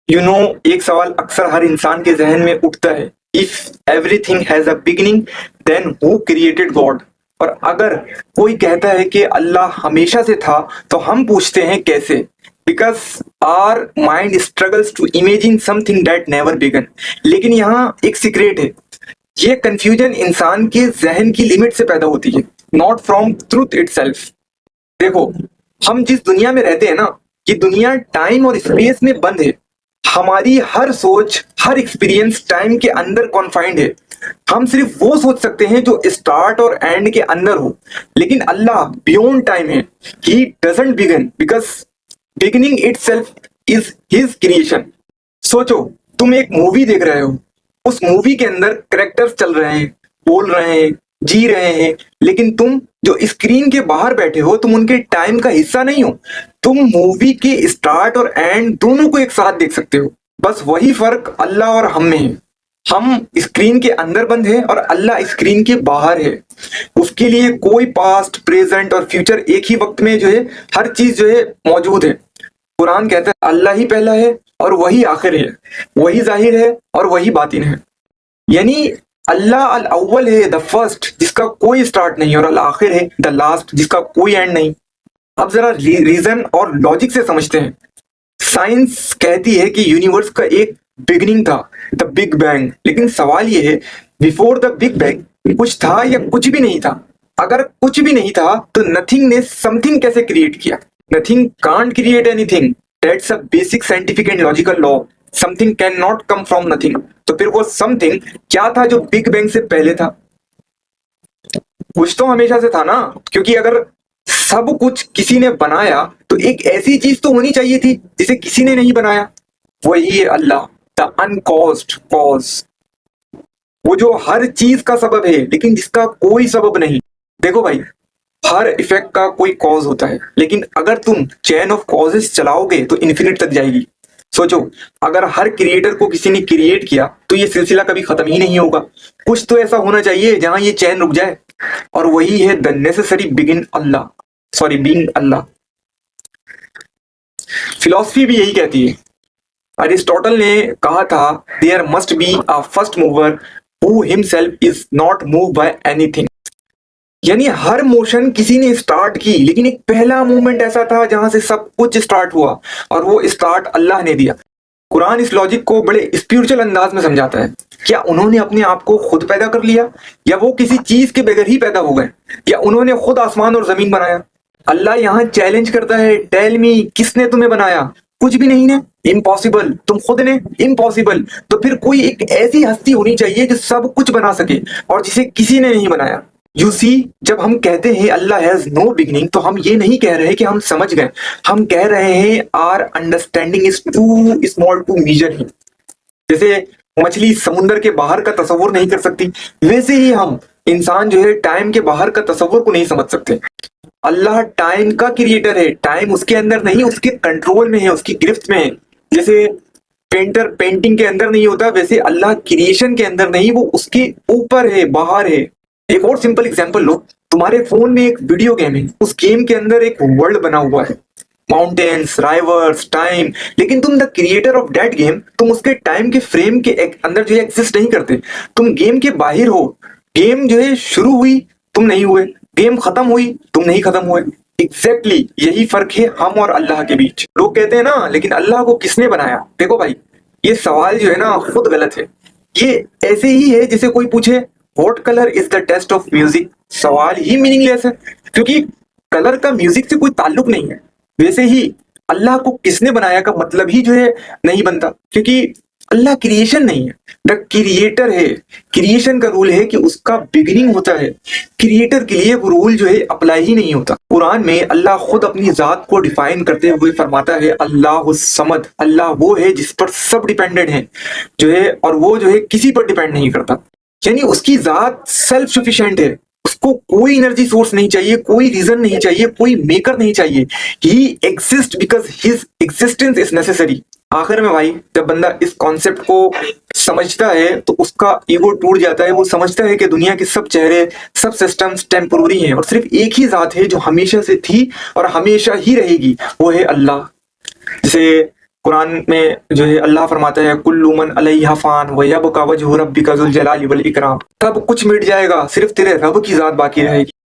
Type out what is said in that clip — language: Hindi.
एक सवाल अक्सर हर इंसान के जहन में उठता है, if everything has a beginning then who created God. और अगर कोई कहता है कि अल्लाह हमेशा से था, तो हम पूछते हैं कैसे। Because our mind struggles to imagine something that never began. लेकिन यहाँ एक सीक्रेट है, ये कंफ्यूजन इंसान के जहन की लिमिट से पैदा होती है, नॉट फ्रॉम ट्रूथ इटसेल्फ। देखो, हम जिस दुनिया में रहते हैं ना, ये दुनिया टाइम और स्पेस में बंद है। हमारी हर सोच, हर एक्सपीरियंस टाइम के अंदर कॉन्फाइंड है। हम सिर्फ वो सोच सकते हैं जो स्टार्ट और एंड के अंदर हो। लेकिन अल्लाह बियॉन्ड टाइम है। He doesn't begin because beginning itself is his creation. सोचो, तुम एक मूवी देख रहे हो, उस मूवी के अंदर कैरेक्टर्स चल रहे हैं, बोल रहे हैं, जी रहे हैं, लेकिन तुम जो स्क्रीन के बाहर बैठे हो, तुम उनके टाइम का हिस्सा नहीं हो। तुम मूवी के स्टार्ट और एंड दोनों को एक साथ देख सकते हो। बस वही फर्क अल्लाह और हम में है। हम स्क्रीन के अंदर बंद है और अल्लाह स्क्रीन के बाहर है। उसके लिए कोई पास्ट, प्रेजेंट और फ्यूचर एक ही वक्त में हर चीज मौजूद है। कुरान कहता है अल्लाह ही पहला है और वही आखिर है, वही जाहिर है और वही बातिन है। यानी अल्लाह अल अव्वल है, द फर्स्ट, जिसका कोई स्टार्ट नहीं, और अल आखिर है, द लास्ट, जिसका कोई एंड नहीं। अब जरा रीजन और लॉजिक से समझते हैं। साइंस कहती है कि यूनिवर्स का एक बिगिनिंग था, द बिग बैंग। लेकिन सवाल यह है, बिफोर द बिग बैंग कुछ था या कुछ भी नहीं था? अगर कुछ भी नहीं था, तो नथिंग ने समथिंग कैसे क्रिएट किया? Nothing can't create anything. That's a basic scientific and logical law. Something can not come from nothing. तो फिर वो समथिंग क्या था जो बिग बैंग से पहले था? कुछ तो हमेशा से था ना, क्योंकि अगर सब कुछ किसी ने बनाया, तो एक ऐसी चीज तो होनी चाहिए थी जिसे किसी ने नहीं बनाया। वही है अल्लाह, द अनकॉज्ड कॉज। वो जो हर चीज का सबब है, लेकिन जिसका कोई सबब नहीं। देखो भाई, हर इफेक्ट का कोई कॉज होता है, लेकिन अगर तुम चेन ऑफ कॉजेस चलाओगे तो इन्फिनिट तक जाएगी। सोचो, अगर हर क्रिएटर को किसी ने क्रिएट किया, तो ये सिलसिला कभी खत्म ही नहीं होगा। कुछ तो ऐसा होना चाहिए जहां ये चैन रुक जाए, और वही है the necessary begin Allah, sorry being Allah. Philosophy भी यही कहती है। अरिस्टोटल ने कहा था, there must be a first mover who himself is not move by anything. यानी हर मोशन किसी ने स्टार्ट की, लेकिन एक पहला मूवमेंट ऐसा था जहां से सब कुछ स्टार्ट हुआ, और वो स्टार्ट अल्लाह ने दिया। कुरान इस लॉजिक को बड़े स्पिरिचुअल अंदाज में समझाता है। क्या उन्होंने अपने आप को खुद पैदा कर लिया, या वो किसी चीज के बगैर ही पैदा हो गए, या उन्होंने खुद आसमान और जमीन बनाया? अल्लाह यहाँ चैलेंज करता है, टेल मी, किसने तुम्हें बनाया? कुछ भी नहीं ने, इम्पॉसिबल। तुम खुद ने, इम्पॉसिबल। तो फिर कोई एक ऐसी हस्ती होनी चाहिए जो सब कुछ बना सके, और जिसे किसी ने नहीं बनाया। यू सी, जब हम कहते हैं अल्लाह हैज नो बिगिनिंग, तो हम ये नहीं कह रहे कि हम समझ गए। हम कह रहे हैं our understanding is too small to measure him. जैसे मछली समुद्र के बाहर का तस्वुर नहीं कर सकती, वैसे ही हम इंसान टाइम के बाहर का तस्वुर को नहीं समझ सकते। अल्लाह टाइम का क्रिएटर है। टाइम उसके अंदर नहीं, उसके कंट्रोल में है, उसकी गिरफ्त में है। जैसे पेंटर पेंटिंग के अंदर नहीं होता, वैसे अल्लाह क्रिएशन के अंदर नहीं, वो उसके ऊपर है, बाहर है। एक और सिंपल एग्जांपल लो, तुम्हारे फोन में एक वीडियो गेम है, उस गेम के अंदर एक वर्ल्ड बना हुआ है, माउंटेन्स, राइवर्स, टाइम। लेकिन तुम the creator of that game, तुम उसके टाइम के फ्रेम के अंदर एग्जिस्ट नहीं करते। तुम गेम के बाहर हो। गेम शुरू हुई, तुम नहीं हुए। गेम खत्म हुई, तुम नहीं खत्म हुए। एग्जैक्टली यही फर्क है हम और अल्लाह के बीच। लोग कहते हैं ना, लेकिन अल्लाह को किसने बनाया? देखो भाई, ये सवाल है ना, खुद गलत है। ये ऐसे ही है जैसे कोई पूछे what colour is the taste of music. सवाल ही मीनिंगलेस है, क्योंकि कलर का म्यूजिक से कोई ताल्लुक नहीं है। वैसे ही अल्लाह को किसने बनाया का मतलब ही नहीं बनता, क्योंकि अल्लाह क्रिएशन नहीं है, द क्रिएटर है। क्रिएशन का रूल है कि उसका बिगिनिंग होता है। क्रिएटर के लिए वो रूल अप्लाई ही नहीं होता। कुरान में अल्लाह खुद अपनी जात को डिफाइन करते हुए फरमाता है, अल्लाह समद। अल्लाह वो है जिस पर सब डिपेंडेंट है, और वो किसी पर डिपेंड नहीं करता। यानी उसकी जात सेल्फ सफिशिएंट है। उसको कोई एनर्जी सोर्स नहीं चाहिए, कोई रीजन नहीं चाहिए, कोई मेकर नहीं चाहिए। He exist because his existence is necessary. आखिर में भाई, जब बंदा इस कॉन्सेप्ट को समझता है, तो उसका ईगो टूट जाता है। वो समझता है कि दुनिया के सब चेहरे, सब सिस्टम्स टेम्पोररी हैं, और सिर्फ एक ही जात है जो हमेशा से थी और हमेशा ही रहेगी, वो है अल्लाह। जैसे कुरान में जो है अल्लाह फरमाता है कुल्लु मन अलैहा फान व यबका वजहु रब्बिका जुल जलाली वल इकराम। सब कुछ मिट जाएगा, सिर्फ तेरे रब की जात बाकी रहेगी।